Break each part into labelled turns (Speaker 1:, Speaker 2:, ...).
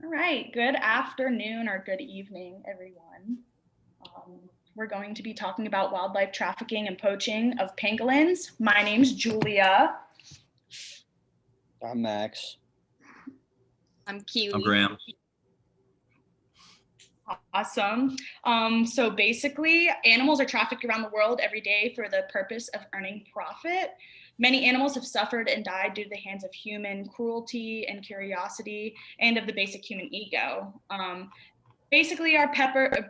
Speaker 1: All right, good afternoon or good evening, everyone. Um, we're going to be talking about wildlife trafficking and poaching of pangolins. My name's Julia.
Speaker 2: I'm Max.
Speaker 3: I'm
Speaker 4: I'm
Speaker 3: Keely.
Speaker 4: Graham.
Speaker 1: Awesome. So basically, animals are trafficked around the world every day for the purpose of earning profit. Many animals have suffered and died due to the hands of human cruelty and curiosity and of the basic human ego. Basically our paper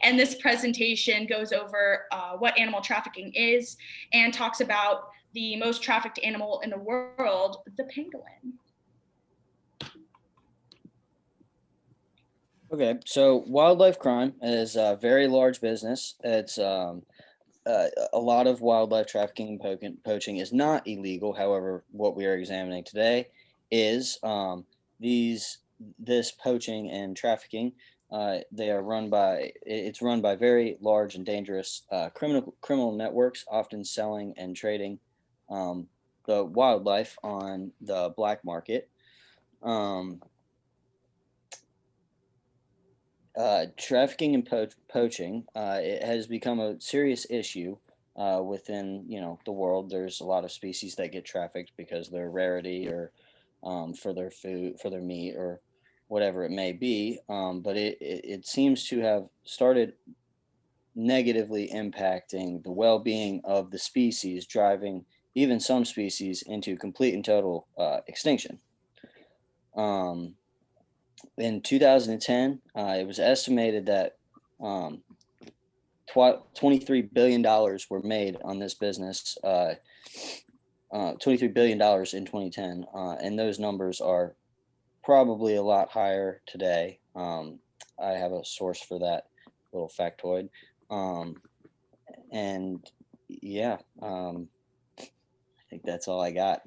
Speaker 1: and this presentation goes over what animal trafficking is and talks about the most trafficked animal in the world, the pangolin.
Speaker 2: Okay, so wildlife crime is a very large business. It's a lot of wildlife trafficking and poaching is not illegal. However, what we are examining today is these this poaching and trafficking. They are run by it's run by very large and dangerous criminal networks, often selling and trading um, the wildlife on the black market. Um, Trafficking and poaching, it has become a serious issue within the world. There's a lot of species that get trafficked because their rarity or for their food, for their meat, or whatever it may be. But it seems to have started negatively impacting the well-being of the species, driving even some species into complete and total extinction. Um, in 2010, it was estimated that um, $23 billion were made on this business. $23 billion in 2010, and those numbers are probably a lot higher today. I have a source for that little factoid, um, and yeah, I think that's all I got.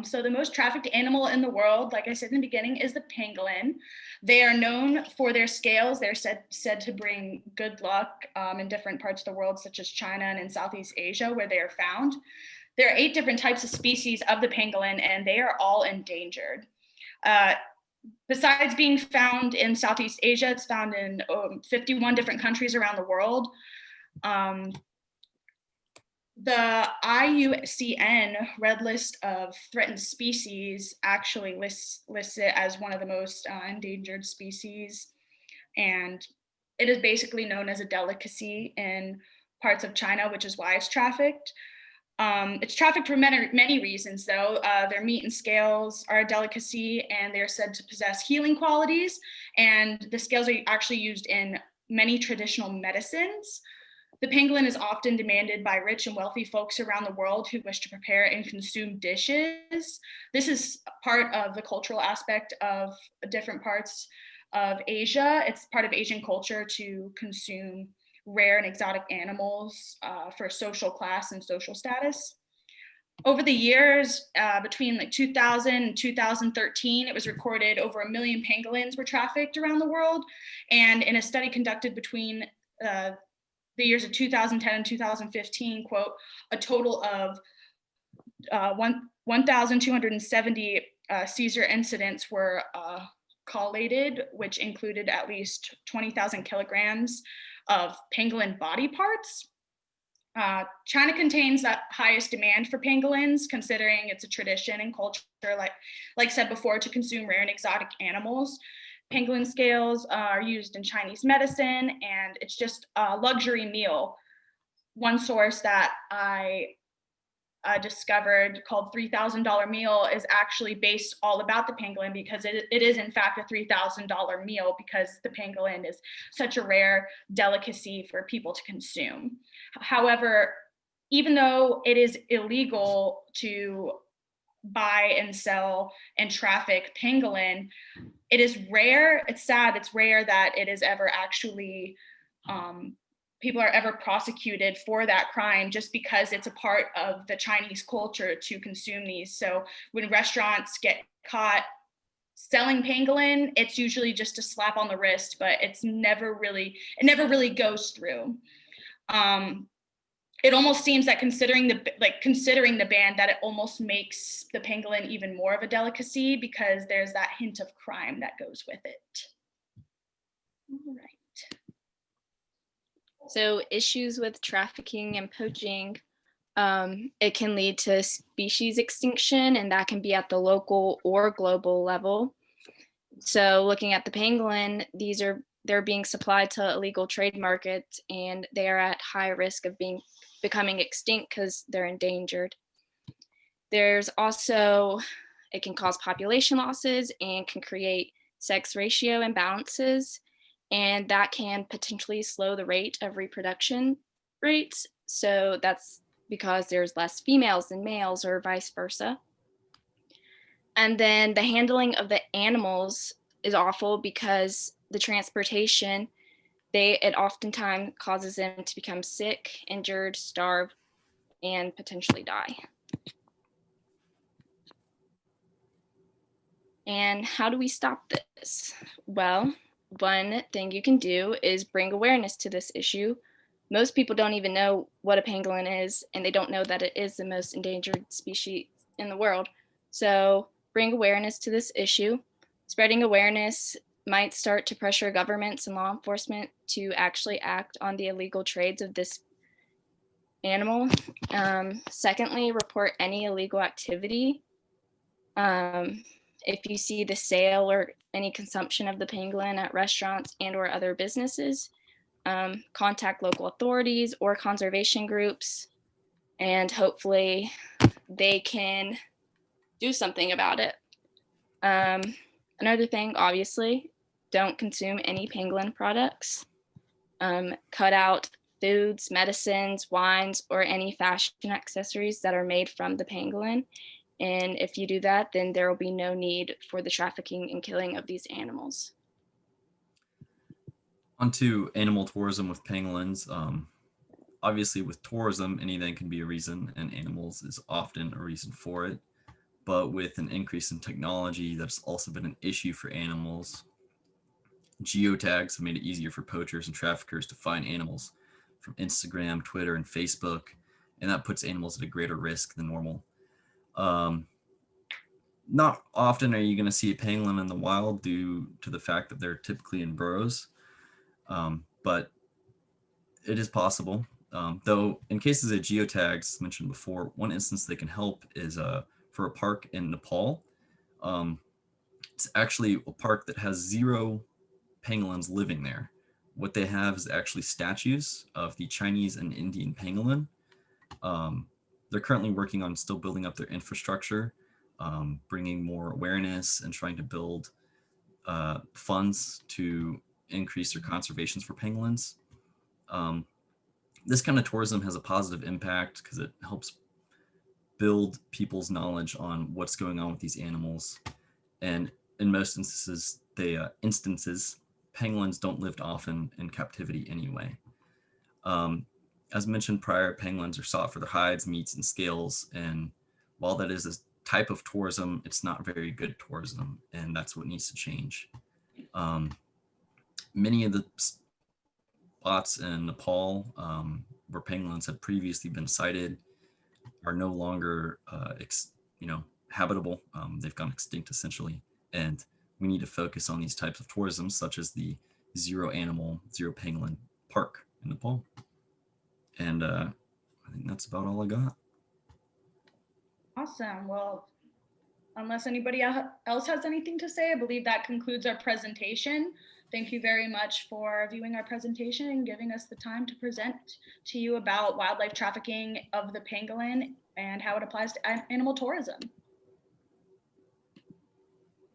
Speaker 1: So the most trafficked animal in the world, like I said in the beginning, is the pangolin. They are known for their scales. They're said to bring good luck in different parts of the world, such as China and in Southeast Asia, where they are found. There are 8 different types of species of the pangolin, and they are all endangered. Uh, Besides being found in Southeast Asia, it's found in 51 different countries around the world. Um, the IUCN Red List of Threatened Species actually lists it as one of the most endangered species, and it is basically known as a delicacy in parts of China, which is why it's trafficked. It's trafficked for many reasons, though. Their meat and scales are a delicacy, and they're said to possess healing qualities, and the scales are actually used in many traditional medicines. The pangolin is often demanded by rich and wealthy folks around the world who wish to prepare and consume dishes. This is part of the cultural aspect of different parts of Asia. It's part of Asian culture to consume rare and exotic animals for social class and social status. Over the years, between like 2000 and 2013, it was recorded over 1 million pangolins were trafficked around the world. And in a study conducted between the years of 2010 and 2015, quote, a total of 1,270 seizure incidents were collated, which included at least 20,000 kilograms of pangolin body parts. China contains the highest demand for pangolins, considering it's a tradition and culture, like said before, to consume rare and exotic animals. Pangolin scales are used in Chinese medicine, and it's just a luxury meal. One source that I discovered called $3,000 meal is actually based all about the pangolin, because it is in fact a $3,000 meal, because the pangolin is such a rare delicacy for people to consume. However, even though it is illegal to buy and sell and traffic pangolin, it is rare. It's sad. It's rare that it is ever actually people are ever prosecuted for that crime, just because it's a part of the Chinese culture to consume these. So when restaurants get caught selling pangolin, it's usually just a slap on the wrist, but it never really goes through. it almost seems that considering the ban, that it almost makes the pangolin even more of a delicacy because there's that hint of crime that goes with it. All right.
Speaker 3: So issues with trafficking and poaching, it can lead to species extinction, and that can be at the local or global level. So looking at the pangolin, they're being supplied to illegal trade markets, and they are at high risk of becoming extinct because they're endangered. There's also, it can cause population losses and can create sex ratio imbalances, and that can potentially slow the rate of reproduction rates. So that's because there's less females than males or vice versa. And then the handling of the animals is awful because the transportation, it oftentimes causes them to become sick, injured, starve, and potentially die. And how do we stop this? Well, one thing you can do is bring awareness to this issue. Most people don't even know what a pangolin is, and they don't know that it is the most endangered species in the world. So bring awareness to this issue. Spreading awareness might start to pressure governments and law enforcement to actually act on the illegal trades of this animal. Secondly, report any illegal activity. If you see the sale or any consumption of the pangolin at restaurants and or other businesses, contact local authorities or conservation groups, and hopefully they can do something about it. Another thing, obviously, don't consume any pangolin products. Cut out foods, medicines, wines, or any fashion accessories that are made from the pangolin. And if you do that, then there will be no need for the trafficking and killing of these animals.
Speaker 4: Onto animal tourism with pangolins. Obviously, with tourism, anything can be a reason, and animals is often a reason for it. But with an increase in technology, that's also been an issue for animals. Geotags have made it easier for poachers and traffickers to find animals from Instagram, Twitter, and Facebook, and that puts animals at a greater risk than normal. Not often are you going to see a pangolin in the wild due to the fact that they're typically in burrows, but it is possible. Though in cases of geotags mentioned before, one instance they can help is for a park in Nepal. It's actually a park that has 0 pangolins living there. What they have is actually statues of the Chinese and Indian pangolin. They're currently working on still building up their infrastructure, bringing more awareness and trying to build funds to increase their conservations for pangolins. This kind of tourism has a positive impact because it helps build people's knowledge on what's going on with these animals. And in most instances, pangolins don't live often in captivity anyway. As mentioned prior, pangolins are sought for their hides, meats, and scales. And while that is a type of tourism, it's not very good tourism, and that's what needs to change. Many of the spots in Nepal where pangolins had previously been sighted are no longer, habitable. They've gone extinct essentially, and we need to focus on these types of tourism, such as the zero pangolin park in Nepal. And I think that's about all I got.
Speaker 1: Awesome. Well, unless anybody else has anything to say, I believe that concludes our presentation. Thank you very much for viewing our presentation and giving us the time to present to you about wildlife trafficking of the pangolin and how it applies to animal tourism.